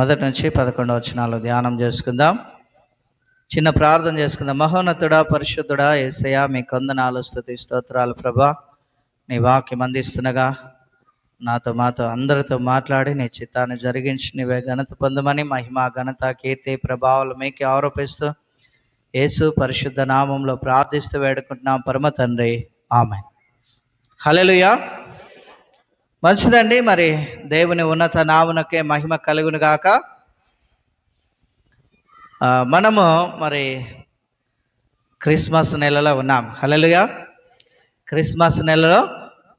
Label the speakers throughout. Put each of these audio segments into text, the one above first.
Speaker 1: మొదటి నుంచి 11 వచనాలు ధ్యానం చేసుకుందాం. చిన్న ప్రార్థన చేసుకుందాం. మహోన్నతుడా, పరిశుద్ధుడా యేసయ్యా, మీ వందనాలు, స్తుతి స్తోత్రాలు ప్రభా. నీ వాక్యం అందిస్తుండగా నాతో మాతో అందరితో మాట్లాడి నీ చిత్తాన్ని జరిగించి నీవే ఘనత పొందమని, మహిమ ఘనత కీర్తి ప్రభావాలు మీకే ఆరోపిస్తూ యేసు పరిశుద్ధ నామంలో ప్రార్థిస్తూ వేడుకుంటున్నాం పరమ తండ్రి, ఆమేన్. హల్లెలూయా. మంచిదండి. మరి దేవుని ఉన్నత నామునకే మహిమ కలుగును గాక. మనము మరి క్రిస్మస్ నెలలో ఉన్నాం. హల్లెలూయా. క్రిస్మస్ నెలలో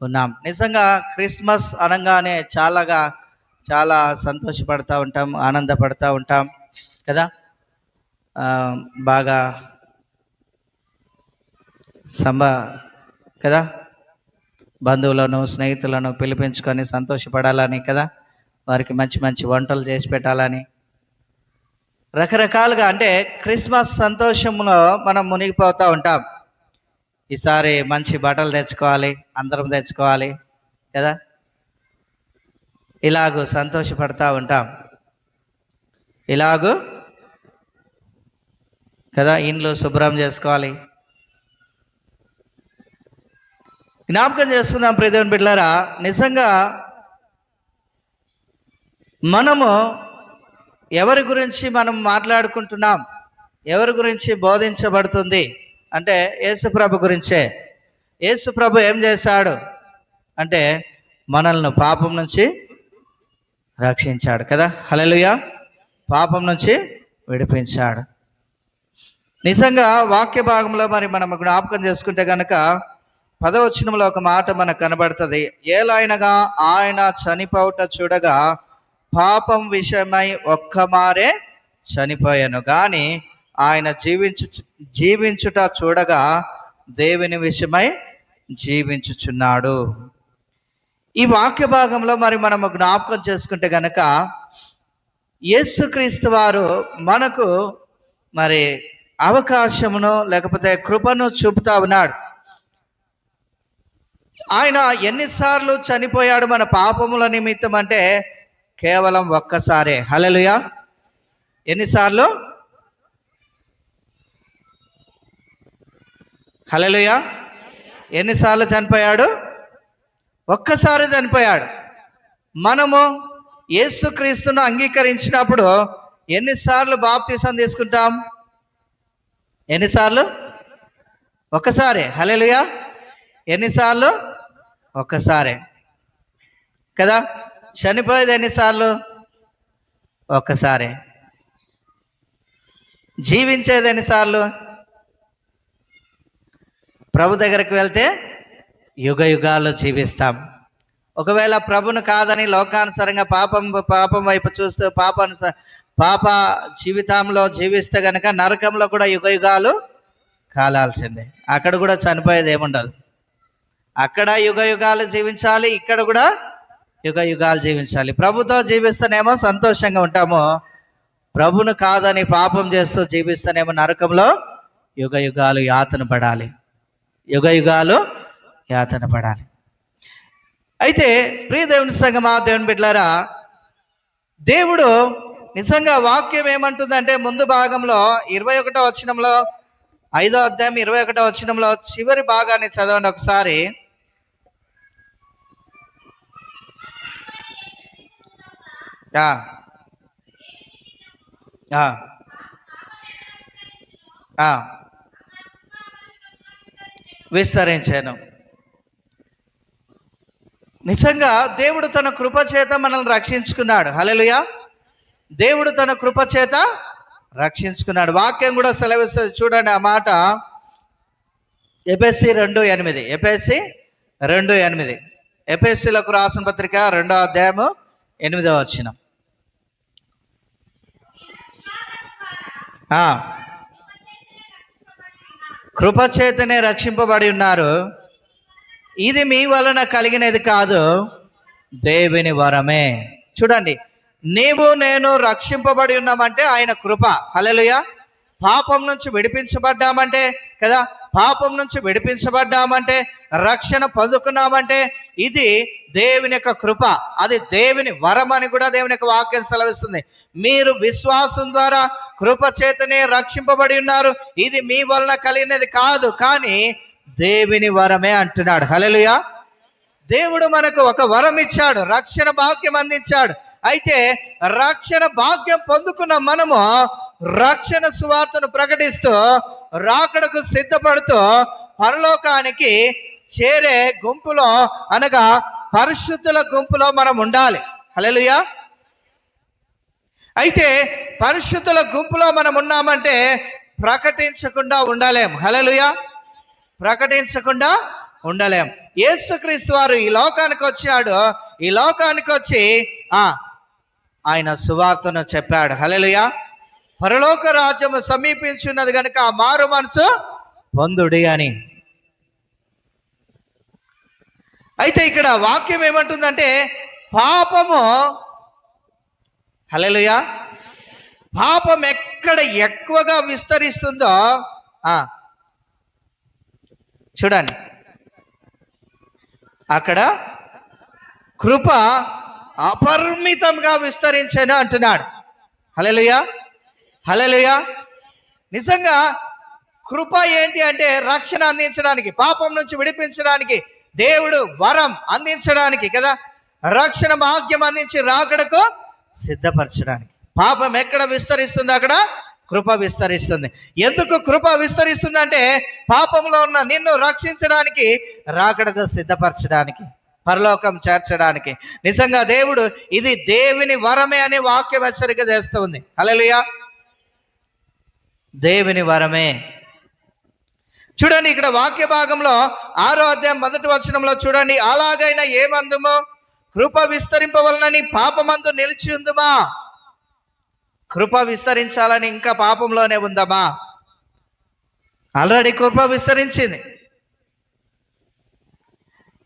Speaker 1: ఉన్నాం. నిజంగా క్రిస్మస్ అనగానే చాలా సంతోషపడతా ఉంటాం, ఆనందపడతా ఉంటాం కదా. బాగా కదా, బంధువులను స్నేహితులను పిలిపించుకొని సంతోషపడాలని కదా, వారికి మంచి మంచి వంటలు చేసి పెట్టాలని రకరకాలుగా, అంటే క్రిస్మస్ సంతోషంలో మనం మునిగిపోతూ ఉంటాం. ఈసారి మంచి బట్టలు తెచ్చుకోవాలి, అందరం తెచ్చుకోవాలి కదా, ఇలాగూ సంతోషపడతా ఉంటాం. ఇలాగూ కదా, ఇండ్లు శుభ్రం చేసుకోవాలి. జ్ఞాపకం చేస్తున్నాం ప్రియదేవుని బిడ్డలారా, నిజంగా మనము ఎవరి గురించి మనం మాట్లాడుకుంటున్నాం, ఎవరి గురించి బోధించబడుతుంది అంటే యేసుప్రభు గురించే. యేసుప్రభు ఏం చేశాడు అంటే మనల్ని పాపం నుంచి రక్షించాడు కదా. హల్లెలూయా. పాపం నుంచి విడిపించాడు. నిజంగా వాక్య భాగంలో మరి మనం జ్ఞాపకం చేసుకుంటే కనుక 10వ వచనంలో ఒక మాట మనకు కనబడుతుంది. ఏలైనగా ఆయన చనిపోవుట చూడగా పాపం విషయమై ఒక్కమారే చనిపోయాను, కానీ ఆయన జీవించుట చూడగా దేవుని విషయమై జీవించుచున్నాడు. ఈ వాక్య భాగంలో మరి మనము జ్ఞాపకం చేసుకుంటే గనక యేసుక్రీస్తు వారు మనకు మరి అవకాశమును లేకపోతే కృపను చూపుతా ఉన్నాడు. ఆయన ఎన్నిసార్లు చనిపోయాడు మన పాపముల నిమిత్తం అంటే కేవలం ఒక్కసారే. హల్లెలూయా. ఎన్నిసార్లు? హల్లెలూయా. ఎన్నిసార్లు చనిపోయాడు? ఒక్కసారి చనిపోయాడు. మనము యేసుక్రీస్తును అంగీకరించినప్పుడు ఎన్నిసార్లు బాప్తీసం తీసుకుంటాం? ఎన్నిసార్లు? ఒక్కసారే. హల్లెలూయా. ఎన్నిసార్లు? ఒక్కసారే కదా. చనిపోయేది ఎన్నిసార్లు? ఒక్కసారే. జీవించేది ఎన్నిసార్లు? ప్రభు దగ్గరికి వెళ్తే యుగ యుగాల్లో జీవిస్తాం. ఒకవేళ ప్రభును కాదని లోకానుసారంగా పాపం వైపు చూస్తూ పాప జీవితంలో జీవిస్తే కనుక నరకంలో కూడా యుగ యుగాలు కాలాల్సిందే. అక్కడ కూడా చనిపోయేది ఏముండదు. అక్కడ యుగ యుగాలు జీవించాలి, ఇక్కడ కూడా యుగ యుగాలు జీవించాలి. ప్రభుతో జీవిస్తేనేమో సంతోషంగా ఉంటాము, ప్రభును కాదని పాపం చేస్తూ జీవిస్తేనేమో నరకంలో యుగ యుగాలు యాతన పడాలి, యుగ యుగాలు యాతన పడాలి. అయితే ప్రియ దేవుని సంగమా, దేవుని బిడ్డలారా, దేవుడు నిజంగా వాక్యం ఏమంటుందంటే ముందు భాగంలో 21వ వచనంలో 5వ అధ్యాయం 21వ వచనంలో చివరి భాగాన్ని చదవండి ఒకసారి. విస్తరించాను. నిజంగా దేవుడు తన కృప చేత మనల్ని రక్షించుకున్నాడు. హల్లెలూయా. దేవుడు తన కృప చేత రక్షించుకున్నాడు. వాక్యం కూడా సెలవిస్తుంది, చూడండి ఆ మాట. ఎఫెసీ 2:8. ఎఫెసీ 2:8. ఎఫెసీలకు రాసిన పత్రిక 2వ అధ్యాయము 8వ వచనం. కృపచేతనే రక్షింపబడి ఉన్నారు, ఇది మీ వలన కలిగినది కాదు, దేవుని వరమే. చూడండి, నీవు నేను రక్షింపబడి ఉన్నామంటే ఆయన కృప. హల్లెలూయా. పాపం నుంచి విడిపించబడ్డామంటే కదా పాపం నుంచి విడిపించబడ్డామంటే, రక్షణ పొందుకున్నామంటే ఇది దేవుని యొక్క కృప, అది దేవుని వరం అని కూడా దేవుని యొక్క వాక్యం సెలవిస్తుంది. మీరు విశ్వాసం ద్వారా కృప చేతనే రక్షింపబడి ఉన్నారు, ఇది మీ వలన కలిగినది కాదు, కానీ దేవుని వరమే అంటున్నాడు. హల్లెలూయా. దేవుడు మనకు ఒక వరం ఇచ్చాడు, రక్షణ భాగ్యం అందించాడు. అయితే రక్షణ భాగ్యం పొందుకున్న మనము రక్షణ సువార్తను ప్రకటిస్తూ, రాకడకు సిద్ధపడుతూ పరలోకానికి చేరే గుంపులో, అనగా పరిశుద్ధుల గుంపులో మనం ఉండాలి. హల్లెలూయా. అయితే పరిశుద్ధుల గుంపులో మనం ఉన్నామంటే ప్రకటించకుండా ఉండలేం. హల్లెలూయా. ప్రకటించకుండా ఉండలేం. యేసుక్రీస్తు వారు ఈ లోకానికి వచ్చాడు, ఈ లోకానికి వచ్చి ఆయన సువార్తను చెప్పాడు. హల్లెలూయా. పరలోక రాజ్యము సమీపించున్నది కనుక మారు మనసు పొందుడి అని. అయితే ఇక్కడ వాక్యం ఏమంటుందంటే, పాపము, హల్లెలూయా, పాపం ఎక్కడ ఎక్కువగా విస్తరిస్తుందో చూడండి, అక్కడ కృప అపరిమితంగా విస్తరించాను అంటున్నాడు. హల్లెలూయా. హల్లెలూయా. నిజంగా కృప ఏంటి అంటే రక్షణ అందించడానికి, పాపం నుంచి విడిపించడానికి, దేవుడు వరం అందించడానికి కదా, రక్షణ భాగ్యం అందించి రాకడకు సిద్ధపరచడానికి. పాపం ఎక్కడ విస్తరిస్తుంది అక్కడ కృప విస్తరిస్తుంది. ఎందుకు కృప విస్తరిస్తుంది అంటే పాపంలో ఉన్న నిన్ను రక్షించడానికి, రాకడకు సిద్ధపరచడానికి, పరలోకం చేర్చడానికి. నిజంగా దేవుడు ఇది దేవుని వరమే అనే వాక్యం హెచ్చరిక చేస్తూ ఉంది. హల్లెలూయా. దేవుని వరమే. చూడండి ఇక్కడ వాక్య భాగంలో 6వ అధ్యాయం 1వ వచనంలో చూడండి, అలాగైనా ఏమందుమో కృప విస్తరింపవలనని పాపమందు నిలిచి ఉందుమా. కృప విస్తరించాలని ఇంకా పాపంలోనే ఉందమా? ఆల్రెడీ కృప విస్తరించింది.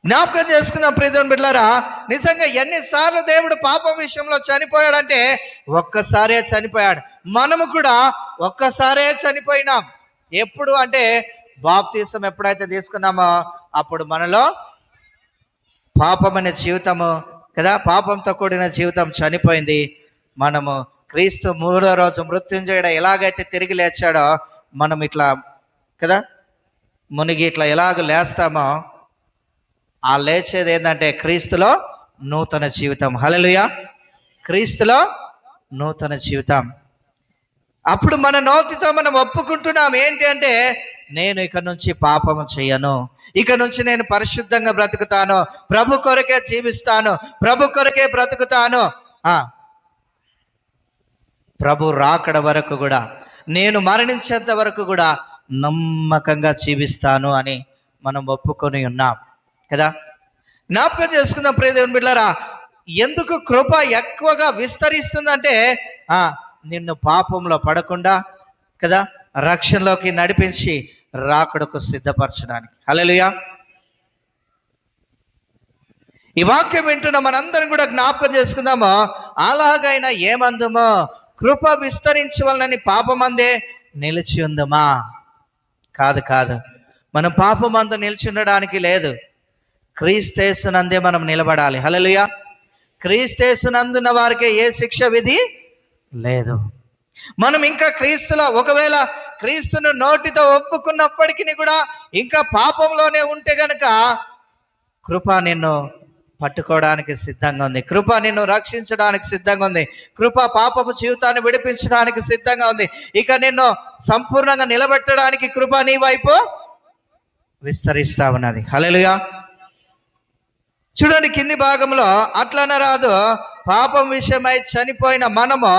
Speaker 1: జ్ఞాపకం చేసుకుందాం ప్రియదేవుని బిడ్డలారా, నిజంగా ఎన్నిసార్లు దేవుడు పాపం విషయంలో చనిపోయాడంటే ఒక్కసారే చనిపోయాడు. మనము కూడా ఒక్కసారే చనిపోయినాం. ఎప్పుడు అంటే బాప్తీసం ఎప్పుడైతే తీసుకున్నామో అప్పుడు మనలో పాపం అనే జీవితము కదా, పాపంతో కూడిన జీవితం చనిపోయింది. మనము క్రీస్తు 3వ రోజు మృత్యుంజయుడు ఎలాగైతే తిరిగి లేచాడో, మనం ఇట్లా కదా మునిగి ఇట్లా ఎలాగ లేస్తామో, ఆ లేచేది ఏంటంటే క్రీస్తులో నూతన జీవితం. హల్లెలూయా. క్రీస్తులో నూతన జీవితం. అప్పుడు మన నోటితో మనం ఒప్పుకుంటున్నాం ఏంటి అంటే, నేను ఇక నుంచి పాపము చేయను, ఇక నుంచి నేను పరిశుద్ధంగా బ్రతుకుతాను, ప్రభు కొరకే జీవిస్తాను, ప్రభు కొరకే బ్రతుకుతాను, ప్రభు రాకడ వరకు కూడా, నేను మరణించేంత వరకు కూడా నమ్మకంగా జీవిస్తాను అని మనం ఒప్పుకొని ఉన్నాం కదా. జ్ఞాపకం చేసుకుందాం ప్రియదేవుని బిడ్డలారా, ఎందుకు కృప ఎక్కువగా విస్తరిస్తుందంటే నిన్ను పాపంలో పడకుండా కదా రక్షణలోకి నడిపించి రాకడకు సిద్ధపరచడానికి. హల్లెలూయా. ఈ వాక్యం వింటున్న మనందరం కూడా జ్ఞాపకం చేసుకుందాము, అలాగైనా ఏమందుమో కృప విస్తరించవలనని పాపమందే నిలిచి ఉందమా. కాదు కాదు, మనం పాపమందు నిలిచి ఉండడానికి లేదు, క్రీస్తేసునందే మనం నిలబడాలి. హల్లెలూయా. క్రీస్తేసునందున్న వారికి ఏ శిక్ష విధి లేదు. మనం ఇంకా క్రీస్తులో, ఒకవేళ క్రీస్తును నోటితో ఒప్పుకున్నప్పటికీ కూడా ఇంకా పాపంలోనే ఉంటే గనక కృప నిన్ను పట్టుకోవడానికి సిద్ధంగా ఉంది, కృప నిన్ను రక్షించడానికి సిద్ధంగా ఉంది, కృప పాపపు జీవితాన్ని విడిపించడానికి సిద్ధంగా ఉంది. ఇక నిన్ను సంపూర్ణంగా నిలబెట్టడానికి కృప నీ వైపు విస్తరిస్తా ఉన్నది. హల్లెలూయా. చూడండి కింది భాగంలో, అట్లన రాదు, పాపం విషయమై చనిపోయిన మనము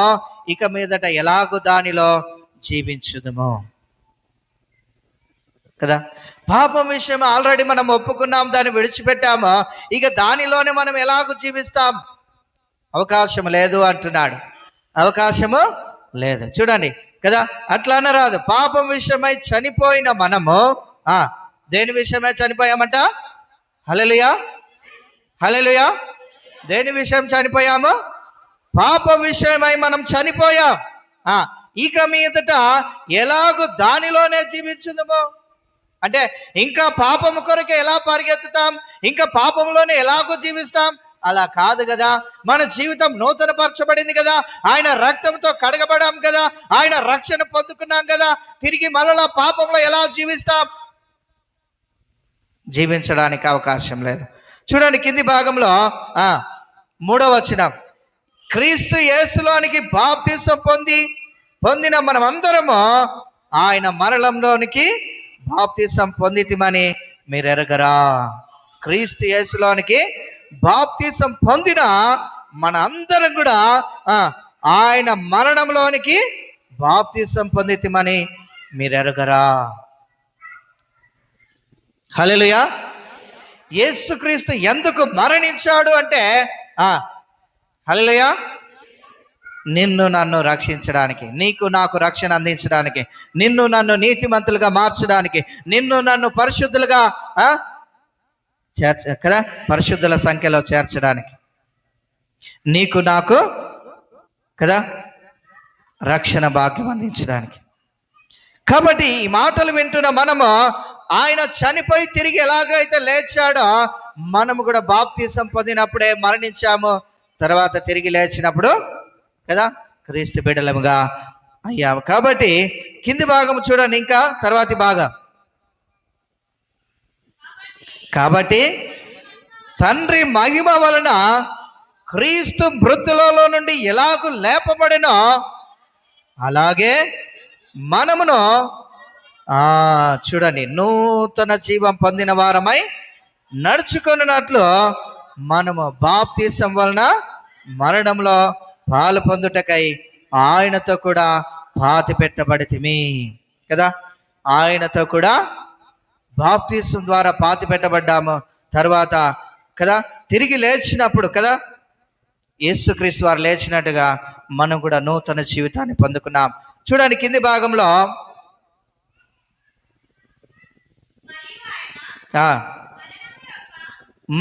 Speaker 1: ఇక మీదట ఎలాగూ దానిలో జీవించుదుము కదా. పాపం విషయం ఆల్రెడీ మనం ఒప్పుకున్నాం, దాన్ని విడిచిపెట్టాము, ఇక దానిలోనే మనం ఎలాగూ జీవిస్తాం? అవకాశం లేదు అంటున్నాడు. అవకాశము లేదు. చూడండి కదా, అట్లా అనరాదు, పాపం విషయమై చనిపోయిన మనము దేని విషయమై చనిపోయామంట? హల్లెలూయా. హల్లెలూయా. దేని విషయం చనిపోయాము? పాప విషయమై మనం చనిపోయాం. ఇక మీదట ఎలాగూ దానిలోనే జీవించుదాము. అంటే ఇంకా పాపము కొరకు ఎలా పరిగెత్తుతాం, ఇంకా పాపంలోనే ఎలాగో జీవిస్తాం? అలా కాదు కదా. మన జీవితం నూతన పరచబడింది కదా, ఆయన రక్తంతో కడగబడాం కదా, ఆయన రక్షణ పొందుకున్నాం కదా. తిరిగి మళ్ళా పాపంలో ఎలా జీవిస్తాం? జీవించడానికి అవకాశం లేదు. చూడండి కింది భాగంలో 3వ వచనం, క్రీస్తు యేసులోనికి బాప్తిసం పొందిన మనమందరము ఆయన మరణంలోనికి బాప్తిసం పొందితిమని మీరు ఎరగరా? క్రీస్తు యేసులోనికి బాప్తిసం పొందిన మన అందరం కూడా ఆయన మరణంలోనికి బాప్తిసం పొందితిమని మీరు ఎరగరా? హల్లెలూయా. యేసుక్రీస్తు ఎందుకు మరణించాడు అంటే హల్లెలూయా, నిన్ను నన్ను రక్షించడానికి, నీకు నాకు రక్షణ అందించడానికి, నిన్ను నన్ను నీతిమంతులుగా మార్చడానికి, నిన్ను నన్ను పరిశుద్ధులుగా కదా పరిశుద్ధుల సంఖ్యలో చేర్చడానికి, నీకు నాకు కదా రక్షణ భాగ్యం అందించడానికి. కాబట్టి ఈ మాటలు వింటున్న మనము ఆయన చనిపోయి తిరిగి ఎలాగైతే లేచాడో మనము కూడా బాప్తిసం పొందినప్పుడే మరణించాము, తర్వాత తిరిగి లేచినప్పుడు కదా క్రీస్తు బిడ్డలముగా అయ్యాము. కాబట్టి కింది భాగం చూడండి, ఇంకా తర్వాతి భాగం. కాబట్టి తండ్రి మహిమ వలన క్రీస్తు మృతులలో నుండి ఎలాగూ లేపబడినో అలాగే మనమును చూడండి నూతన జీవం పొందిన వారమై నడుచుకున్నట్లు మనము బాప్తిసం వలన మరణంలో పాలు పొందుటకై ఆయనతో కూడా పాతి పెట్టబడితిమి కదా. ఆయనతో కూడా బాప్తిసం ద్వారా పాతి పెట్టబడ్డాము. తర్వాత కదా తిరిగి లేచినప్పుడు కదా యేసుక్రీస్తు వారు లేచినట్టుగా మనం కూడా నూతన జీవితాన్ని పొందుకున్నాం. చూడండి కింది భాగంలో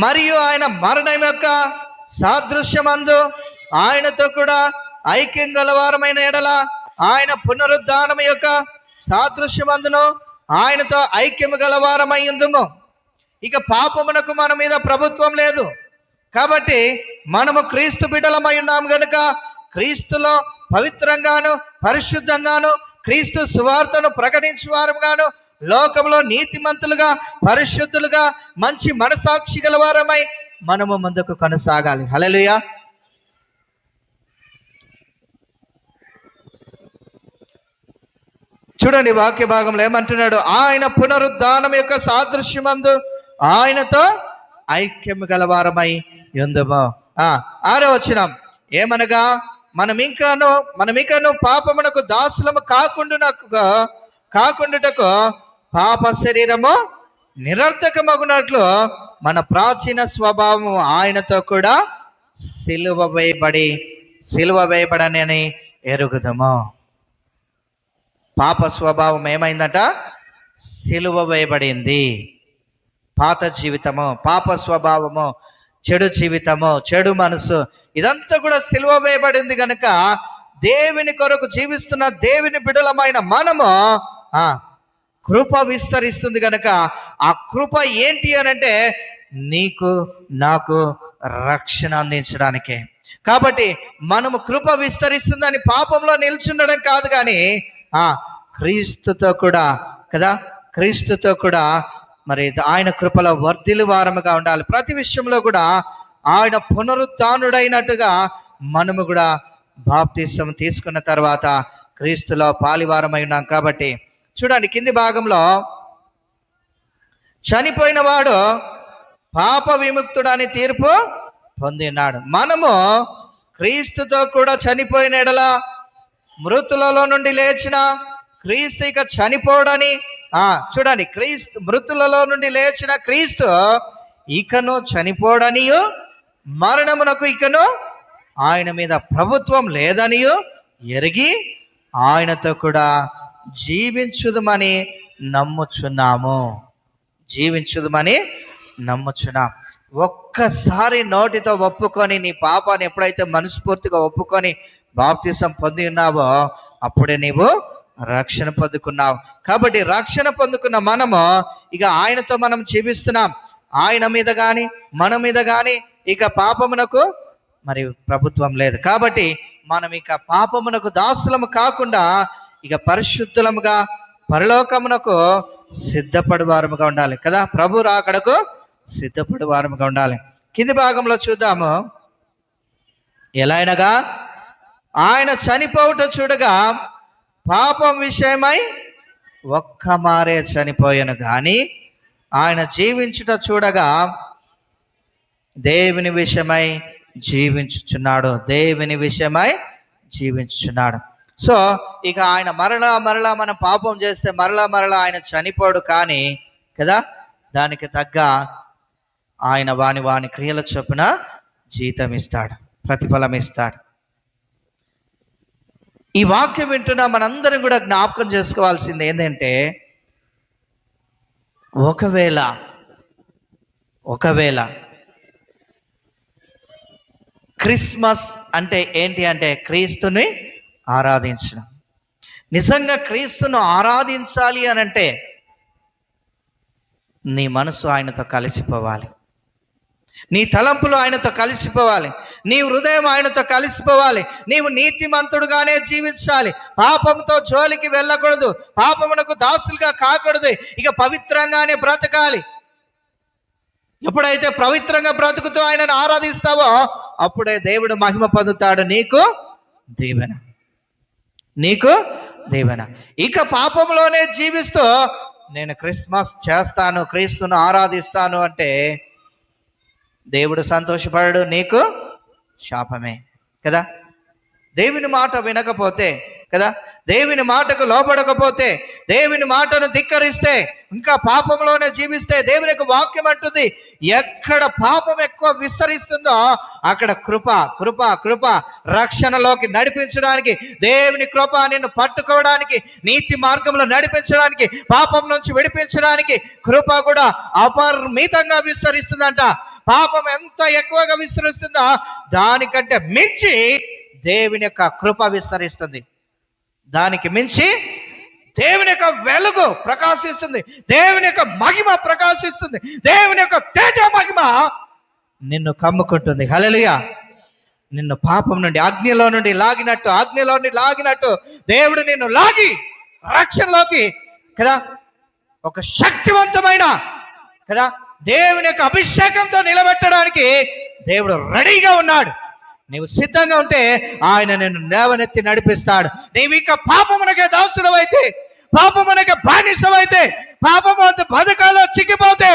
Speaker 1: మరియు ఆయన మరణం యొక్క సాదృశ్యమందు ఆయనతో కూడా ఐక్యం గలవారమైన ఎడల ఆయన పునరుద్ధానం యొక్క సాదృశ్యమందును ఆయనతో ఐక్యము గలవారమై ఉందుము. ఇక పాపమునకు మన మీద ప్రభుత్వం లేదు కాబట్టి మనము క్రీస్తు బిడ్డలమై ఉన్నాము గనుక క్రీస్తులో పవిత్రంగాను పరిశుద్ధంగాను క్రీస్తు సువార్తను ప్రకటించే వారముగాను లోకంలో నీతిమంతులుగా పరిశుద్ధులుగా మంచి మనసాక్షి గలవారమై మనము ముందుకు కొనసాగాలి. హల్లెలూయా. చూడండి వాక్య భాగంలో ఏమంటున్నాడు, ఆయన పునరుద్ధానం యొక్క సాదృశ్యమందు ఆయనతో ఐక్యం గలవారమై యుందుము. 6వ వచనం ఏమనగా మనం ఇంకాను పాపమునకు దాసులము కాకుండుటకు పాప శరీరము నిరర్థకమగునట్లు మన ప్రాచీన స్వభావము ఆయనతో కూడా సిలువ వేయబడని ఎరుగుదము. పాప స్వభావం ఏమైందట? సిలువ వేయబడింది. పాత జీవితము, పాప స్వభావము, చెడు జీవితము, చెడు మనసు ఇదంతా కూడా సిలువ వేయబడింది కనుక దేవుని కొరకు జీవిస్తున్న దేవుని బిడ్డలమైన మనము కృప విస్తరిస్తుంది కనుక ఆ కృప ఏంటి అనంటే నీకు నాకు రక్షణ అందించడానికే. కాబట్టి మనము కృప విస్తరిస్తుందని పాపంలో నిల్చుండడం కాదు, కానీ క్రీస్తుతో కూడా కదా క్రీస్తుతో కూడా మరి ఆయన కృపలో వర్ధిల్లు వారముగా ఉండాలి. ప్రతి విషయంలో కూడా ఆయన పునరుత్థానుడైనట్టుగా మనము కూడా బాప్తిసం తీసుకున్న తర్వాత క్రీస్తులో పాలివారమై ఉన్నాం. కాబట్టి చూడండి కింది భాగంలో చనిపోయిన వాడు పాప విముక్తుడని తీర్పు పొందినాడు. మనము క్రీస్తుతో కూడా చనిపోయిన ఎడల మృతులలో నుండి లేచిన క్రీస్తు ఇక చనిపోడని చూడండి మృతులలో నుండి లేచిన క్రీస్తు ఇకను చనిపోడనియు మరణమునకు ఇకను ఆయన మీద ప్రభుత్వం లేదనియు ఎరిగి ఆయనతో కూడా జీవించుదుమని నమ్ముచున్నాం. ఒక్కసారి నోటితో ఒప్పుకొని నీ పాపాన్ని ఎప్పుడైతే మనస్ఫూర్తిగా ఒప్పుకొని బాప్తిసం పొంది ఉన్నావో అప్పుడే నీవు రక్షణ పొందుకున్నావు. కాబట్టి రక్షణ పొందుకున్న మనము ఇక ఆయనతో మనం జీవిస్తున్నాం. ఆయన మీద కానీ మన మీద కానీ ఇక పాపమునకు మరి ప్రభుత్వం లేదు. కాబట్టి మనం ఇక పాపమునకు దాసులము కాకుండా ఇక పరిశుద్ధులముగా పరలోకమునకు సిద్ధపడి వారముగా ఉండాలి కదా. ప్రభు రాకడకు సిద్ధపడి వారముగా ఉండాలి. కింది భాగంలో చూద్దాము. ఎలా అయినగా ఆయన చనిపోవుట చూడగా పాపం విషయమై ఒక్క మారే చనిపోయాను గాని ఆయన జీవించుట చూడగా దేవుని విషయమై జీవించుచున్నాడు. దేవుని విషయమై జీవించుచున్నాడు. సో ఇక ఆయన మరలా మనం పాపం చేస్తే మరలా ఆయన చనిపోడు కానీ కదా, దానికి తగ్గ ఆయన వాని క్రియల చొప్పున జీతం ఇస్తాడు, ప్రతిఫలం ఇస్తాడు. ఈ వాక్యం వింటున్న మనందరం కూడా జ్ఞాపకం చేసుకోవాల్సింది ఏంటంటే, ఒకవేళ క్రిస్మస్ అంటే ఏంటి అంటే క్రీస్తుని ఆరాధించడం. నిజంగా క్రీస్తును ఆరాధించాలి అని అంటే నీ మనసు ఆయనతో కలిసిపోవాలి, నీ తలంపులు ఆయనతో కలిసిపోవాలి, నీ హృదయం ఆయనతో కలిసిపోవాలి. నీవు నీతిమంతుడుగానే జీవించాలి, పాపంతో జోలికి వెళ్ళకూడదు, పాపమునకు దాసులుగా కాకూడదు, ఇక పవిత్రంగానే బ్రతకాలి. ఎప్పుడైతే పవిత్రంగా బ్రతుకుతూ ఆయనను ఆరాధిస్తావో అప్పుడే దేవుడు మహిమ పొందుతాడు. నీకు దీవెన. ఇక పాపంలోనే జీవిస్తూ నేను క్రిస్మస్ చేస్తాను, క్రీస్తును ఆరాధిస్తాను అంటే దేవుడు సంతోషపడడు, నీకు శాపమే కదా. దేవుని మాట వినకపోతే కదా, దేవుని మాటకు లోబడకపోతే, దేవుని మాటను ధిక్కరిస్తే, ఇంకా పాపంలోనే జీవిస్తే, దేవుని యొక్క వాక్యం అంటుంది ఎక్కడ పాపం ఎక్కువ విస్తరిస్తుందో అక్కడ కృప రక్షణలోకి నడిపించడానికి, దేవుని కృప నిన్ను పట్టుకోవడానికి, నీతి మార్గంలో నడిపించడానికి, పాపం నుంచి విడిపించడానికి కృప కూడా అపరిమితంగా విస్తరిస్తుందంట. పాపం ఎంత ఎక్కువగా విస్తరిస్తుందో దానికంటే మించి దేవుని యొక్క కృప విస్తరిస్తుంది, దానికి మించి దేవుని యొక్క వెలుగు ప్రకాశిస్తుంది, దేవుని యొక్క మహిమ ప్రకాశిస్తుంది, దేవుని యొక్క తేజ మహిమ నిన్ను కమ్ముకుంటుంది. హల్లెలూయా. నిన్ను పాపం నుండి అగ్నిలో నుండి లాగినట్టు దేవుడు నిన్ను లాగి రక్షణలోకి కదా, ఒక శక్తివంతమైన కదా దేవుని యొక్క అభిషేకంతో నిలబెట్టడానికి దేవుడు రెడీగా ఉన్నాడు. నీవు సిద్ధంగా ఉంటే ఆయన నిన్ను లేవనెత్తి నడిపిస్తాడు. నీవు ఇంకా పాపమునకే దాసుడవైతే, పాపమునకే బానిసవైతే, పాపము బతుకాలో చిక్కిపోతే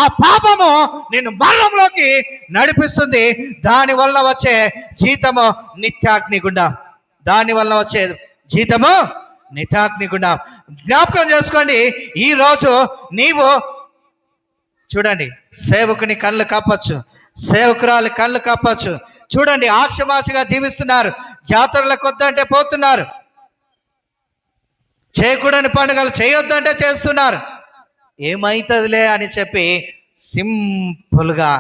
Speaker 1: ఆ పాపము నిన్ను మరణంలోకి నడిపిస్తుంది. దానివల్ల వచ్చే జీతము నిత్యాగ్నిగుండం. నిత్యాగ్నిగుండం. జ్ఞాపకం చేసుకోండి. ఈరోజు నీవు చూడండి, సేవకుని కళ్ళు కప్పచ్చు, సేవకురాలి కళ్ళు కప్పచ్చు. చూడండి, ఆశమాశగా జీవిస్తున్నారు, జాతరలకు వద్దంటే పోతున్నారు, చేయకూడని పండుగలు చేయొద్దంటే చేస్తున్నారు, ఏమైతుందిలే అని చెప్పి సింపుల్గా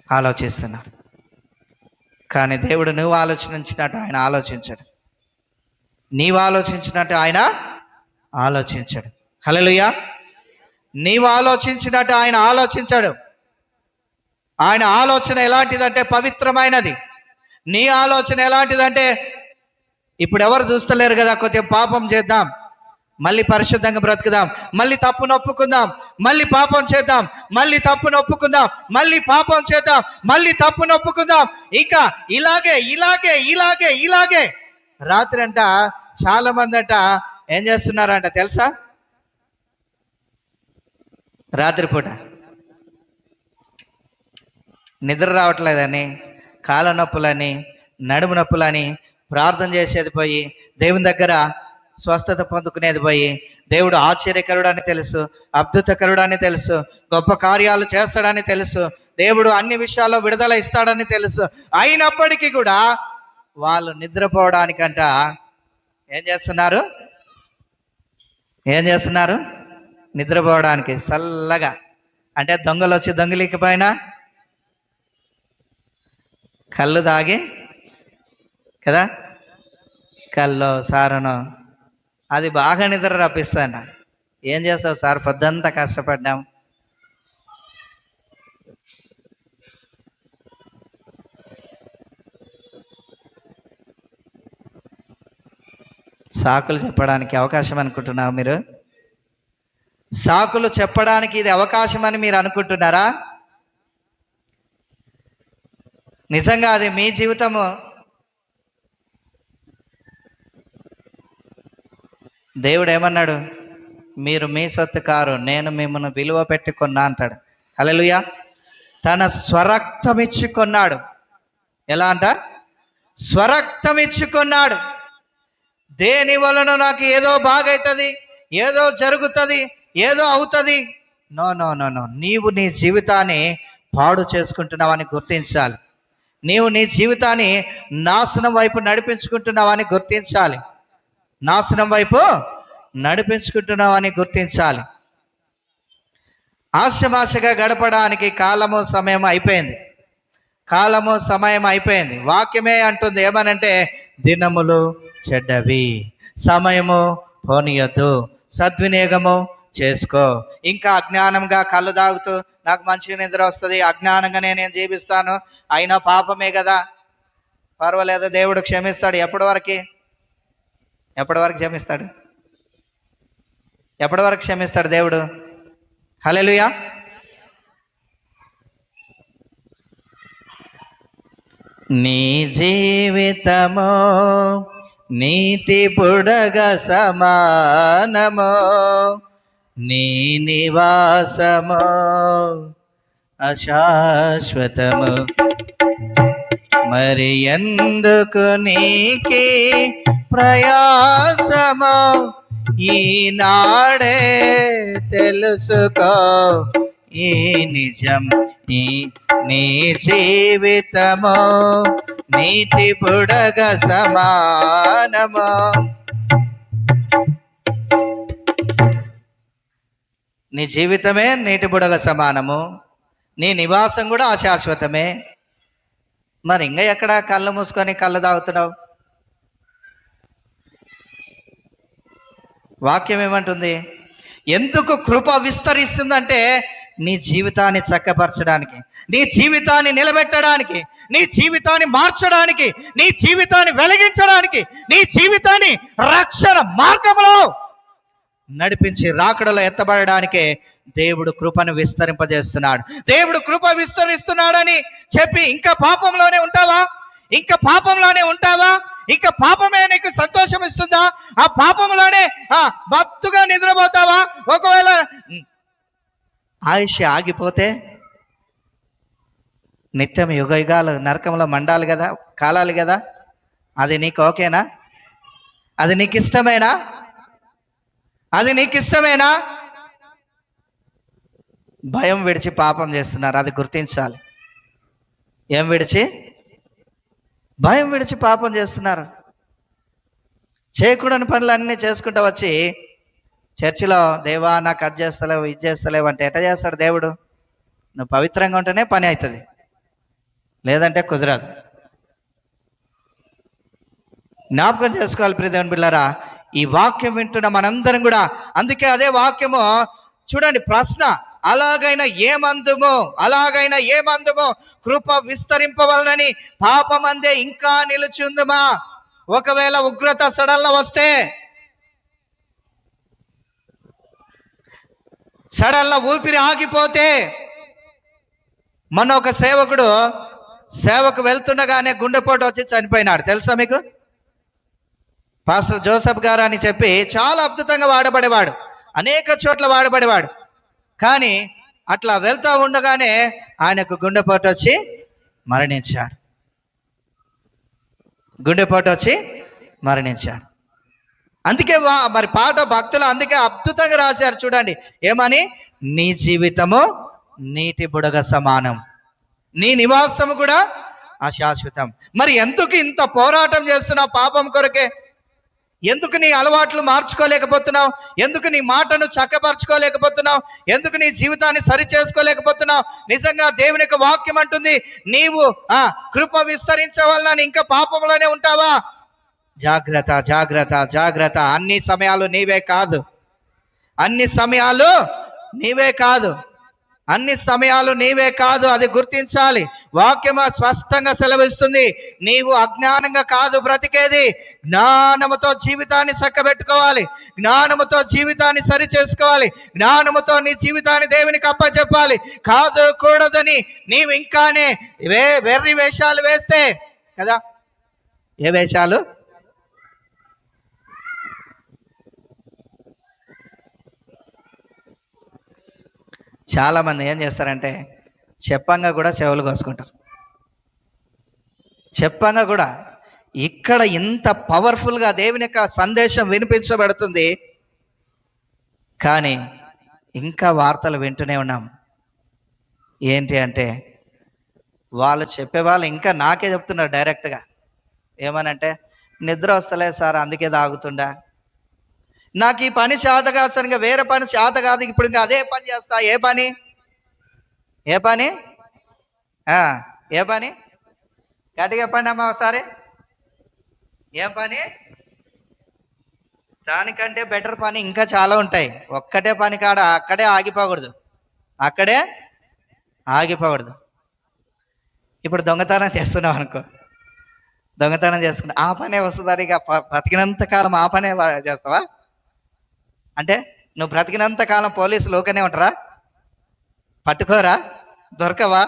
Speaker 1: ఆలోచిస్తున్నారు. కానీ దేవుడు నువ్వు ఆలోచించినట్టు ఆయన ఆలోచించడు, నీవు ఆలోచించినట్టు ఆయన ఆలోచించడు. హల్లెలూయా. నీవు ఆలోచించినట్టు ఆయన ఆలోచించడు. ఆయన ఆలోచన ఎలాంటిదంటే పవిత్రమైనది. నీ ఆలోచన ఎలాంటిదంటే, ఇప్పుడు ఎవరు చూస్తలేరు కదా, కొంచెం పాపం చేద్దాం, మళ్ళీ పరిశుద్ధంగా బ్రతుకుదాం, మళ్ళీ తప్పును ఒప్పుకుందాం, మళ్ళీ పాపం చేద్దాం, మళ్ళీ తప్పును ఒప్పుకుందాం, మళ్ళీ పాపం చేద్దాం, మళ్ళీ తప్పును ఒప్పుకుందాం, ఇంకా ఇలాగే రాత్రి అంట చాలా మంది అంట ఏం చేస్తున్నారంట తెలుసా? రాత్రిపూట నిద్ర రావట్లేదని, కాళ్ళ నొప్పులని, నడుము నొప్పులని ప్రార్థన చేసేది పోయి, దేవుని దగ్గర స్వస్థత పొందుకునేది పోయి, దేవుడు ఆశ్చర్యకరుడు అని తెలుసు, అద్భుతకరుడు అని తెలుసు, గొప్ప కార్యాలు చేస్తాడని తెలుసు, దేవుడు అన్ని విషయాల్లో విడుదల ఇస్తాడని తెలుసు, అయినప్పటికీ కూడా వాళ్ళు నిద్రపోవడానికంట ఏం చేస్తున్నారు? నిద్రపోవడానికి చల్లగా, అంటే దొంగలు వచ్చి దొంగిలికపోయినా కళ్ళు తాగి కదా కల్లో సారను అది బాగా నిద్ర రప్పిస్తాను. ఏం చేస్తావు సార్, పొద్దంతా కష్టపడ్డాం. సాకులు చెప్పడానికి అవకాశం అనుకుంటున్నారు మీరు? సాకులు చెప్పడానికి ఇది అవకాశం అని మీరు అనుకుంటున్నారా? నిజంగా అది మీ జీవితము. దేవుడు ఏమన్నాడు? మీరు మీ సొత్తు కారు, నేను మిమ్మల్ని విలువ పెట్టుకున్నా అంటాడు. హల్లెలూయా. తన స్వరక్తం ఇచ్చుకున్నాడు. ఎలా అంట? స్వరక్తం ఇచ్చుకున్నాడు. దేని వలన నాకు ఏదో బాగవుతుంది, ఏదో జరుగుతుంది, ఏదో అవుతుంది? No no no no. నీవు నీ జీవితాన్ని పాడు చేసుకుంటున్నావని గుర్తించాలి. నీవు నీ జీవితాన్ని నాశనం వైపు నడిపించుకుంటున్నావని గుర్తించాలి. నాశనం వైపు నడిపించుకుంటున్నావని గుర్తించాలి. ఆశమాశగా గడపడానికి కాలము సమయం అయిపోయింది. కాలము సమయం అయిపోయింది. వాక్యమే అంటుంది ఏమనంటే, దినములు చెడ్డవి, సమయము పోనీయద్దు, సద్వినియోగము చేసుకో. ఇంకా అజ్ఞానంగా కళ్ళు తాగుతూ నాకు మంచి నిద్ర వస్తుంది, అజ్ఞానంగా నేను జీవిస్తాను, అయినా పాపమే కదా, పర్వాలేదు, దేవుడు క్షమిస్తాడు. ఎప్పటి వరకు క్షమిస్తాడు? ఎప్పటి వరకు క్షమిస్తాడు దేవుడు? హల్లెలూయా. నీ జీవితము నీటి బుడగ సమానము, నీ నివాసము అశాశ్వతము. మరి ఎందుకు నీకి ప్రయాసము? ఈనాడే తెలుసుకో ఈ నిజం. నీ జీవితము నీటి బుడగ సమానము. నీ జీవితమే నీటి బుడగ సమానము, నీ నివాసం కూడా అశాశ్వతమే. మరి ఇంకా ఎక్కడ కళ్ళు మూసుకొని కళ్ళు తాగుతున్నావు? వాక్యం ఏమంటుంది? ఎందుకు కృప విస్తరిస్తుందంటే నీ జీవితాన్ని చక్కపరచడానికి, నీ జీవితాన్ని నిలబెట్టడానికి, నీ జీవితాన్ని మార్చడానికి, నీ జీవితాన్ని వెలిగించడానికి, నీ జీవితాన్ని రక్షణ మార్గంలో నడిపించి రాకడలో ఎత్తబడడానికే దేవుడు కృపను విస్తరింపజేస్తున్నాడు. దేవుడు కృప విస్తరిస్తున్నాడని చెప్పి ఇంకా పాపంలోనే ఉంటావా? ఇంకా పాపమే నీకు సంతోషం ఇస్తుందా? ఆ పాపంలోనే మత్తుగా నిద్రపోతావా? ఒకవేళ ఆయుష్ ఆగిపోతే నిత్యం యుగాలు నరకంలో మండాలి కదా, కాలాలి కదా. అది నీకు ఓకేనా? అది నీకు ఇష్టమేనా? భయం విడిచి పాపం చేస్తున్నారు, అది గుర్తించాలి. ఏం విడిచి? భయం విడిచి పాపం చేస్తున్నారు. చేయకూడని పనులన్నీ చేసుకుంటూ వచ్చి చర్చిలో, దేవా నాకు అది చేస్తలేవు, ఇది చేస్తలేవు అంటే ఎట్లా చేస్తాడు దేవుడు? నువ్వు పవిత్రంగా ఉంటేనే పని అవుతుంది, లేదంటే కుదరదు. జ్ఞాపకం చేసుకోవాలి ప్రియ దేవుని బిడ్డలారా. ఈ వాక్యం వింటున్న మనందరం కూడా, అందుకే అదే వాక్యము చూడండి, ప్రశ్న, అలాగైనా ఏమందుము కృప విస్తరింపవలనని పాపమందే ఇంకా నిలుచుందుమా? ఒకవేళ ఉగ్రత సడన్గా వస్తే, సడన్గా ఊపిరి ఆగిపోతే, మొన్న ఒక సేవకు వెళ్తుండగానే గుండెపోటు వచ్చి చనిపోయినాడు. తెలుసా మీకు? పాస్టర్ జోసెఫ్ గారు అని చెప్పి చాలా అద్భుతంగా వాడబడేవాడు, అనేక చోట్ల వాడబడేవాడు. కానీ అట్లా వెళ్తూ ఉండగానే ఆయనకు గుండెపోటు వచ్చి మరణించాడు. అందుకే మరి పాట భక్తులు అందుకే అద్భుతంగా రాశారు చూడండి, ఏమని? నీ జీవితము నీటి బుడగ సమానం, నీ నివాసము కూడా అశాశ్వతం. మరి ఎందుకు ఇంత పోరాటం చేస్తున్నావు పాపం కొరకే? ఎందుకు నీ అలవాట్లు మార్చుకోలేకపోతున్నావు? ఎందుకు నీ మాటను చక్కపరచుకోలేకపోతున్నావు? ఎందుకు నీ జీవితాన్ని సరి చేసుకోలేకపోతున్నావు? నిజంగా దేవుని యొక్క వాక్యం అంటుంది, నీవు కృప విస్తరించవలన ఇంకా పాపంలోనే ఉంటావా? జాగ్రత్త, జాగ్రత్త, జాగ్రత్త. అన్ని సమయాలు నీవే కాదు, అన్ని సమయాలు నీవే కాదు, అన్ని సమయాలు నీవే కాదు. అది గుర్తించాలి. వాక్యము స్పష్టంగా సెలవిస్తుంది, నీవు అజ్ఞానంగా కాదు బ్రతికేది, జ్ఞానముతో జీవితాన్ని చక్కబెట్టుకోవాలి, జ్ఞానముతో జీవితాన్ని సరి చేసుకోవాలి, జ్ఞానముతో నీ జీవితాన్ని దేవునికి అప్పచెప్పాలి. కాదు కూడదని నీవు ఇంకానే వెర్రి వేషాలు వేస్తే కదా. ఏ వేషాలు? చాలామంది ఏం చేస్తారంటే చెప్పంగా కూడా చెవులు కోసుకుంటారు. చెప్పంగా కూడా ఇక్కడ ఇంత పవర్ఫుల్గా దేవుని యొక్క సందేశం వినిపించబడుతుంది, కానీ ఇంకా వార్తలు వింటూనే ఉన్నాం. ఏంటి అంటే వాళ్ళు చెప్పేవాళ్ళు ఇంకా నాకే చెప్తున్నారు డైరెక్ట్గా. ఏమనంటే, నిద్ర వస్తలేదు సార్ అందుకే తాగుతుండా, నాకు ఈ పని చేత కాదు సార్, ఇంకా వేరే పని చేత కాదు, ఇప్పుడు ఇంకా అదే పని చేస్తా. ఏ పని? ఏ పని? ఏ పని? గట్టిగా చెప్పండి అమ్మా ఒకసారి. ఏం పని? దానికంటే బెటర్ పని ఇంకా చాలా ఉంటాయి. ఒక్కటే పని కాడ అక్కడే ఆగిపోకూడదు, అక్కడే ఆగిపోకూడదు. ఇప్పుడు దొంగతనం చేస్తున్నావు అనుకో, దొంగతనం చేసుకున్నా ఆ పనే వస్తుందని ఇక బతికినంత కాలం ఆ పనే చేస్తావా? అంటే నువ్వు బ్రతికినంత కాలం పోలీసులు ఓకేనే ఉంటారా? పట్టుకోరా? దొరకవా?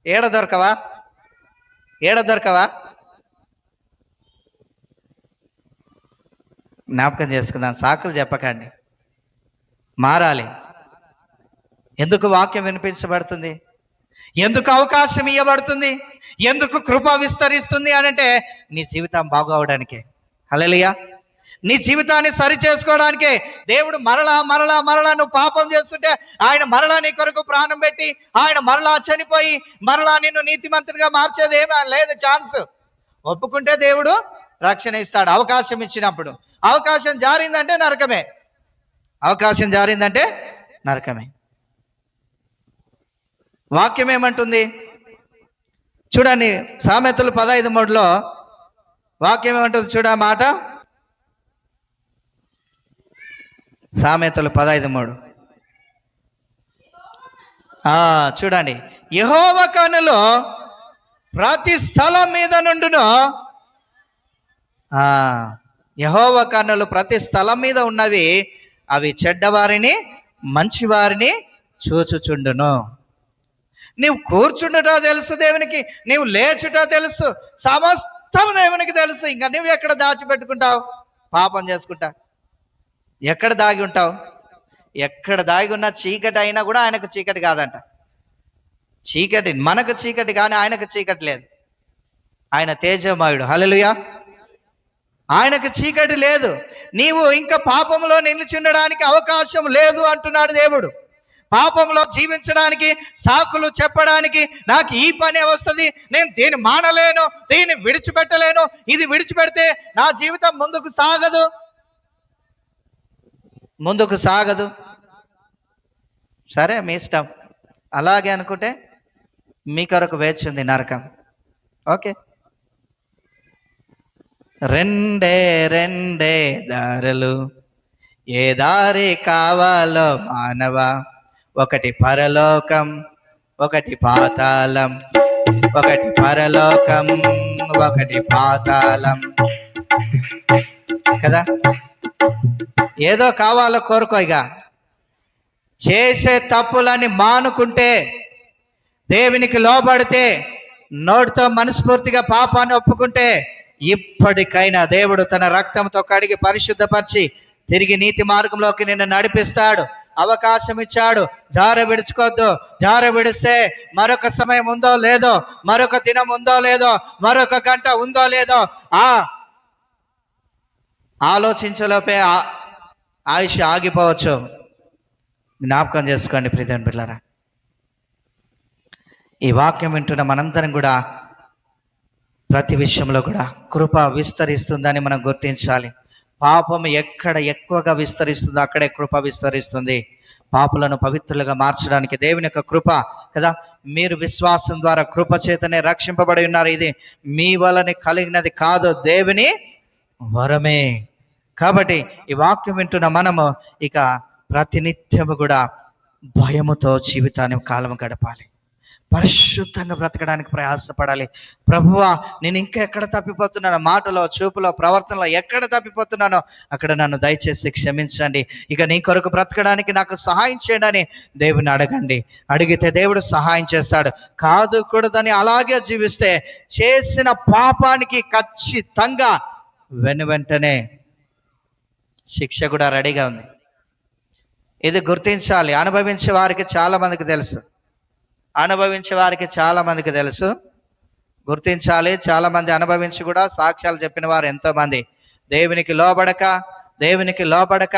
Speaker 1: ఏడ దొరకవా? ఏడ దొరకవా? జ్ఞాపకం చేసుకుందాం. సాకులు చెప్పకండి, మారాలి. ఎందుకు వాక్యం వినిపించబడుతుంది? ఎందుకు అవకాశం ఇవ్వబడుతుంది? ఎందుకు కృప విస్తరిస్తుంది అనంటే నీ జీవితం బాగోవడానికే. హల్లెలూయా. నీ జీవితాన్ని సరి చేసుకోవడానికే దేవుడు మరలా మరలా మరలా నువ్వు పాపం చేస్తుంటే ఆయన మరలా నీ కొరకు ప్రాణం పెట్టి ఆయన మరలా చనిపోయి మరలా నిన్ను నీతిమంతుడిగా మార్చేది ఏమీ లేదు. ఛాన్స్ ఒప్పుకుంటే దేవుడు రక్షణ ఇస్తాడు, అవకాశం ఇచ్చినప్పుడు. అవకాశం జారిందంటే నరకమే, అవకాశం జారిందంటే నరకమే. వాక్యం ఏమంటుంది చూడండి, సామెతలు 15:3 వాక్యం ఏమంటుంది చూడ మాట. సామెతలు 15:3 చూడండి. యెహోవా కన్నులు ప్రతి స్థలం మీద నుండును, యెహోవా కన్నులు ప్రతి స్థలం మీద ఉన్నవి, అవి చెడ్డవారిని మంచివారిని చూచుచుండును. నీవు కూర్చుండుట తెలుసు దేవునికి, నీవు లేచుట తెలుసు, సమస్తం దేవునికి తెలుసు. ఇంకా నువ్వు ఎక్కడ దాచిపెట్టుకుంటావు? పాపం చేసుకుంటా ఎక్కడ దాగి ఉంటావు? ఎక్కడ దాగి ఉన్న చీకటి అయినా కూడా ఆయనకు చీకటి కాదంట. చీకటి మనకు చీకటి కానీ ఆయనకు చీకటి లేదు. ఆయన తేజమయుడు. హల్లెలూయా. ఆయనకు చీకటి లేదు. నీవు ఇంకా పాపంలో నిలిచుండడానికి అవకాశం లేదు అంటున్నాడు దేవుడు. పాపంలో జీవించడానికి, సాకులు చెప్పడానికి, నాకు ఈ పనే వస్తుంది, నేను దీన్ని మానలేను, దీన్ని విడిచిపెట్టలేను, ఇది విడిచిపెడితే నా జీవితం ముందుకు సాగదు, ముందుకు సాగదు. సరే మీ ఇష్టం. అలాగే అనుకుంటే మీ కొరకు వేచింది నరకం. ఓకే, రెండే రెండే దారులు, ఏ దారి కావాలో మానవ, ఒకటి పరలోకం ఒకటి పాతాళం, ఒకటి పరలోకం ఒకటి పాతాళం కదా. ఏదో కావాలో కోరుకో. ఇక చేసే తప్పులని మానుకుంటే, దేవునికి లోబడితే, నోటితో మనస్ఫూర్తిగా పాపాన్ని ఒప్పుకుంటే, ఇప్పటికైనా దేవుడు తన రక్తంతో కడిగి పరిశుద్ధపరిచి తిరిగి నీతి మార్గంలోకి నిన్ను నడిపిస్తాడు. అవకాశం ఇచ్చాడు. జార విడుచుకోవద్దు. జార విడిస్తే మరొక సమయం ఉందో లేదో, మరొక దినం ఉందో లేదో, మరొక గంట ఉందో లేదో, ఆలోచించలోపే ఆయుష్ ఆగిపోవచ్చు. జ్ఞాపకం చేసుకోండి ప్రియమైన బిడ్డలారా. ఈ వాక్యం వింటున్న మనందరం కూడా ప్రతి విషయంలో కూడా కృప విస్తరిస్తుందని మనం గుర్తించాలి. పాపం ఎక్కడ ఎక్కువగా విస్తరిస్తుందో అక్కడే కృప విస్తరిస్తుంది. పాపులను పవిత్రులుగా మార్చడానికి దేవుని యొక్క కృప కదా. మీరు విశ్వాసం ద్వారా కృప చేతనే రక్షింపబడి ఉన్నారు. ఇది మీ వలన కలిగినది కాదు, దేవుని వరమే. కాబట్టి ఈ వాక్యం వింటున్న మనము ఇక ప్రతినిత్యము కూడా భయముతో జీవితాన్ని కాలం గడపాలి. పరిశుద్ధంగా బ్రతకడానికి ప్రయాసపడాలి. ప్రభువా, నేను ఇంకా ఎక్కడ తప్పిపోతున్నానో, మాటలో, చూపులో, ప్రవర్తనలో ఎక్కడ తప్పిపోతున్నానో అక్కడ నన్ను దయచేసి క్షమించండి. ఇక నీ కొరకు బ్రతకడానికి నాకు సహాయం చేయండి అని దేవుని అడగండి. అడిగితే దేవుడు సహాయం చేస్తాడు. కాదు కూడదని అలాగే జీవిస్తే చేసిన పాపానికి ఖచ్చితంగా వెంటనే శిక్ష కూడా రెడీగా ఉంది. ఇది గుర్తించాలి. అనుభవించే వారికి చాలా మందికి తెలుసు. గుర్తించాలి. చాలా మంది అనుభవించి కూడా సాక్ష్యాలు చెప్పిన వారు ఎంతోమంది దేవునికి లోబడక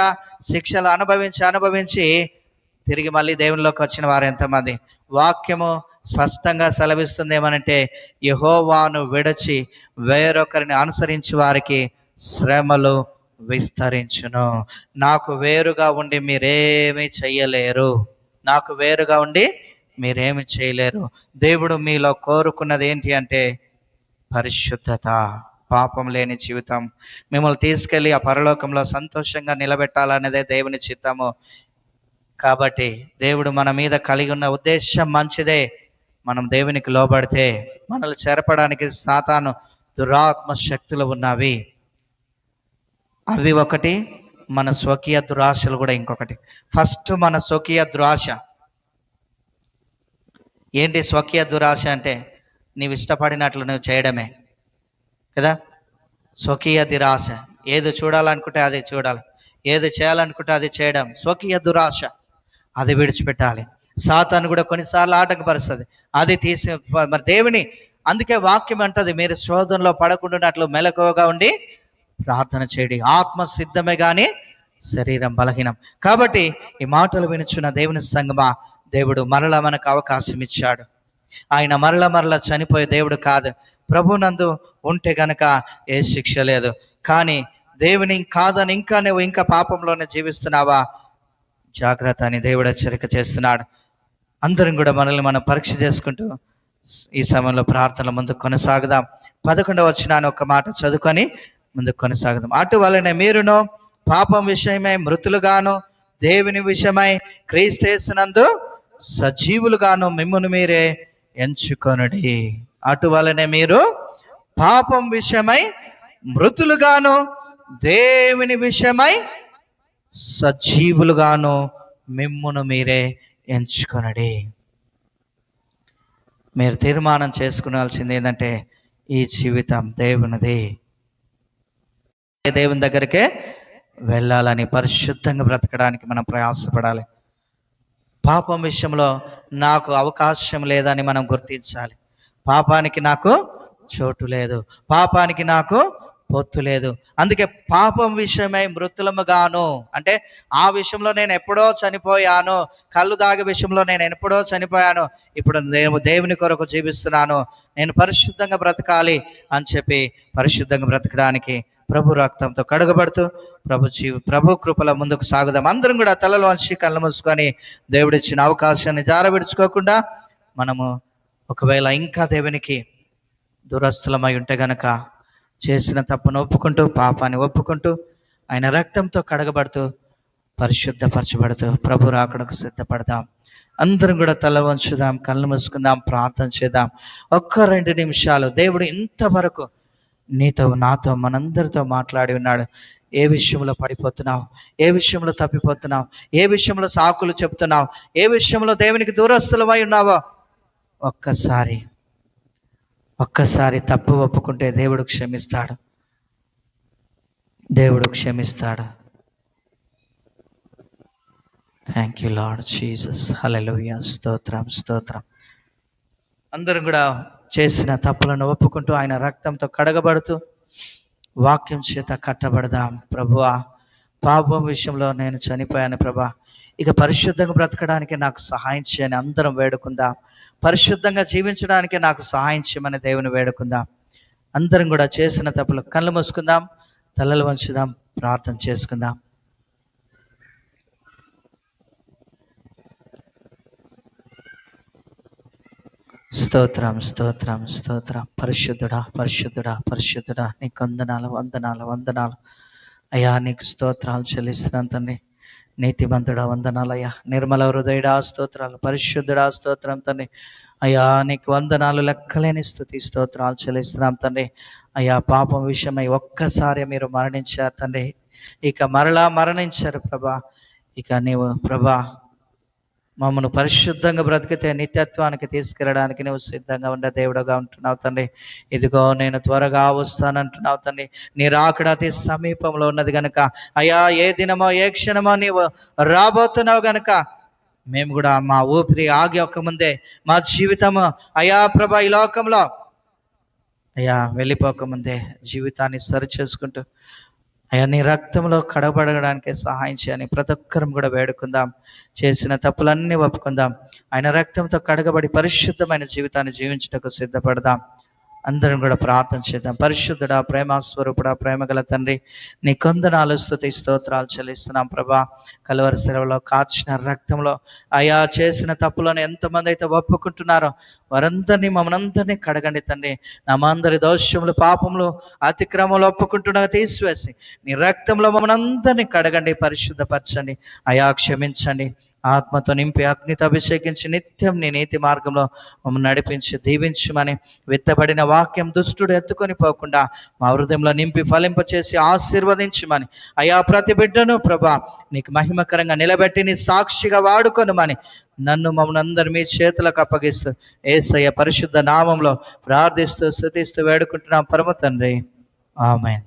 Speaker 1: శిక్షలు అనుభవించి తిరిగి మళ్ళీ దేవునిలోకి వచ్చిన వారు ఎంతమంది. వాక్యము స్పష్టంగా సెలవిస్తుంది ఏమనంటే, యెహోవాను విడిచి వేరొకరిని అనుసరించి వారికి శ్రమలు విస్తరించును. నాకు వేరుగా ఉండి మీరేమీ చేయలేరు. దేవుడు మీలో కోరుకున్నది ఏంటి అంటే పరిశుద్ధత, పాపం లేని జీవితం. మిమ్మల్ని తీసుకెళ్ళి ఆ పరలోకంలో సంతోషంగా నిలబెట్టాలనేదే దేవుని చిత్తము. కాబట్టి దేవుడు మన మీద కలిగి ఉన్న ఉద్దేశం మంచిదే. మనం దేవునికి లోబడితే మనల్ని చెరపడానికి సాతాను దురాత్మ శక్తులు ఉన్నవి. అవి ఒకటి, మన స్వకీయ దురాశలు కూడా ఇంకొకటి. ఫస్ట్ మన స్వకీయ దురాశ ఏంటి? స్వకీయ దురాశ అంటే నీవు ఇష్టపడినట్లు నువ్వు చేయడమే కదా. స్వకీయ దురాశ, ఏది చూడాలనుకుంటే అది చూడాలి, ఏది చేయాలనుకుంటే అది చేయడం. స్వకీయ దురాశ అది విడిచిపెట్టాలి. సాతాను కూడా కొన్నిసార్లు ఆటంకపరుస్తుంది, అది తీసి మరి దేవుని. అందుకే వాక్యం అంటది, మీరు శోధనలో పడకుండానట్లు మెలకువగా ఉండి ప్రార్థన చేయడి. ఆత్మ సిద్ధమే కానీ శరీరం బలహీనం. కాబట్టి ఈ మాటలు వినుచున్న దేవుని సంగమా, దేవుడు మరలా మనకు అవకాశం ఇచ్చాడు. ఆయన మరలా చనిపోయే దేవుడు కాదు. ప్రభునందు ఉంటే గనక ఏ శిక్ష లేదు. కానీ దేవుని కాదని నువ్వు ఇంకా పాపంలోనే జీవిస్తున్నావా, జాగ్రత్త అని దేవుడు హెచ్చరిక చేస్తున్నాడు. అందరం కూడా మనల్ని మనం పరీక్ష చేసుకుంటూ ఈ సమయంలో ప్రార్థనల ముందుకు కొనసాగుదాం. 11వ వచనాన్ని ఒక మాట చదువుకొని ముందుకు కొనసాగుదాం. అటువలనే మీరును పాపం విషయమై మృతులుగాను, దేవుని విషయమై క్రీస్తు యేసునందు సజీవులుగాను మిమ్మును మీరే ఎంచుకొనుడి. అటువలనే మీరు పాపం విషయమై మృతులుగాను, దేవుని విషయమై సజీవులుగాను మిమ్మును మీరే ఎంచుకొనుడి. మీరు తీర్మానం చేసుకునాల్సింది ఏంటంటే, ఈ జీవితం దేవునిది, దేవుని దగ్గరికే వెళ్ళాలని, పరిశుద్ధంగా బ్రతకడానికి మనం ప్రయాసపడాలి. పాపం విషయంలో నాకు అవకాశం లేదని మనం గుర్తించాలి. పాపానికి నాకు చోటు లేదు, పాపానికి నాకు పొత్తు లేదు. అందుకే పాపం విషయమై మృతులముగాను అంటే, ఆ విషయంలో నేను ఎప్పుడో చనిపోయాను, కళ్ళు దాగే విషయంలో నేను ఎప్పుడో చనిపోయాను, ఇప్పుడు దేవుని కొరకు జీవిస్తున్నాను, నేను పరిశుద్ధంగా బ్రతకాలి అని చెప్పి పరిశుద్ధంగా బ్రతకడానికి ప్రభు రక్తంతో కడగబడుతూ ప్రభు కృపల ముందుకు సాగుదాం. అందరం కూడా తలలు వంచి కళ్ళు మూసుకొని దేవుడిచ్చిన అవకాశాన్ని జారవిడుచుకోకుండా, మనము ఒకవేళ ఇంకా దేవునికి దురస్తులమై ఉంటే గనక చేసిన తప్పును ఒప్పుకుంటూ, పాపాన్ని ఒప్పుకుంటూ, ఆయన రక్తంతో కడగబడుతూ, పరిశుద్ధపరచబడుతూ ప్రభు రాకడకు సిద్ధపడదాం. అందరం కూడా తల వంచుదాం, కళ్ళు మూసుకుందాం, ప్రార్థన చేద్దాం. 1-2 నిమిషాలు. దేవుడు ఇంతవరకు నీతో, నాతో, మనందరితో మాట్లాడి ఉన్నాడు. ఏ విషయంలో పడిపోతున్నావు, ఏ విషయంలో తప్పిపోతున్నావు, ఏ విషయంలో సాకులు చెప్తున్నావు, ఏ విషయంలో దేవునికి దూరస్తులమై ఉన్నావో ఒక్కసారి తప్పు ఒప్పుకుంటే దేవుడు క్షమిస్తాడు. Thank you Lord Jesus. Hallelujah. స్తోత్రం. అందరం కూడా చేసిన తప్పులను ఒప్పుకుంటూ ఆయన రక్తంతో కడగబడుతూ వాక్యం చేత కట్టబడదాం. ప్రభువా, పాపం విషయంలో నేను చనిపోయాను ప్రభా, ఇక పరిశుద్ధంగా బ్రతకడానికి నాకు సహాయం చేయని అందరం వేడుకుందాం. పరిశుద్ధంగా జీవించడానికి నాకు సహాయం చేయమని దేవుని వేడుకుందాం. అందరం కూడా చేసిన తప్పులు కళ్ళు మూసుకుందాం, తలలు వంచుదాం, ప్రార్థన చేసుకుందాం. స్తోత్రం, స్తోత్రం, స్తోత్రం. పరిశుద్ధుడా, పరిశుద్ధుడా, పరిశుద్ధుడా, నీకు వందనాలు, వందనాలు, వందనాలు అయ్యా. నీకు స్తోత్రాలు చెల్లిస్తున్నాను తండ్రి. నీతిమంతుడా వందనాలయ్యా. నిర్మల హృదయుడా స్తోత్రాలు. పరిశుద్ధుడా స్తోత్రం తండ్రి. అయ్యా నీకు వందనాలు, లెక్కలేని స్తుతి స్తోత్రాలు చెల్లిస్తున్నాం తండ్రి. అయ్యా పాపం విషయమై ఒక్కసారి మీరు మరణించారు తండ్రి, ఇక మరలా మరణించారు ప్రభా. ఇక నీవు ప్రభా మమ్మల్ని పరిశుద్ధంగా బ్రతికితే నిత్యత్వానికి తీసుకెళ్ళడానికి నువ్వు సిద్ధంగా ఉండే దేవుడుగా ఉంటున్నావు తండ్రి. ఇదిగో నేను త్వరగా వస్తానంటున్నావు తండ్రి. నీ రాకడ అతి సమీపంలో ఉన్నది కనుక అయ్యా, ఏ దినమో ఏ క్షణమో నీవు రాబోతున్నావు గనుక మేము కూడా మా ఊపిరి ఆగి ఒక ముందే మా జీవితము అయ్యా ప్రభా ఈ లోకంలో అయ్యా వెళ్ళిపోకముందే జీవితాన్ని సరి చేసుకుంటూ అయ్యా నీ రక్తంలో కడబడడానికి సహాయం చేయని ప్రతి ఒక్కరం కూడా వేడుకుందాం. చేసిన తప్పులన్నీ ఒప్పుకుందాం. ఆయన రక్తంతో కడగబడి పరిశుద్ధమైన జీవితాన్ని జీవించుటకు సిద్ధపడదాం. అందరం కూడా ప్రార్థన చేద్దాం. పరిశుద్ధుడా, ప్రేమస్వరూపుడా, ప్రేమగల తండ్రి, నీ కొందనాలు స్తుతి స్తోత్రాలు చెల్లిస్తున్నాం ప్రభా. కలువరి సెలవులో కార్చిన రక్తంలో అయా చేసిన తప్పులను ఎంతమంది అయితే ఒప్పుకుంటున్నారో వారందరినీ మమ్మల్ని కడగండి తండ్రి. నమ్మందరి దోషములు పాపములు అతిక్రమములు ఒప్పుకుంటున్నా తీసివేసి నీ రక్తంలో మమ్మల్ని అందరినీ కడగండి, పరిశుద్ధపరచండి. అయా క్షమించండి. ఆత్మతో నింపి అగ్నితో అభిషేకించి నిత్యం నీ నీతి మార్గంలో మమ్మల్ని నడిపించి దీవించమని, విత్తబడిన వాక్యం దుష్టుడు ఎత్తుకొని పోకుండా మా హృదయంలో నింపి ఫలింపచేసి ఆశీర్వదించమని, అయా ప్రతి బిడ్డను ప్రభా నీకు మహిమకరంగా నిలబెట్టి నీ సాక్షిగా వాడుకొనుమని నన్ను మమ్మల్ని అందరు మీ చేతులకు అప్పగిస్తూ యేసయ్య పరిశుద్ధ నామంలో ప్రార్థిస్తూ స్తుతిస్తూ వేడుకుంటున్నాం పరమ తండ్రి. ఆమేన్.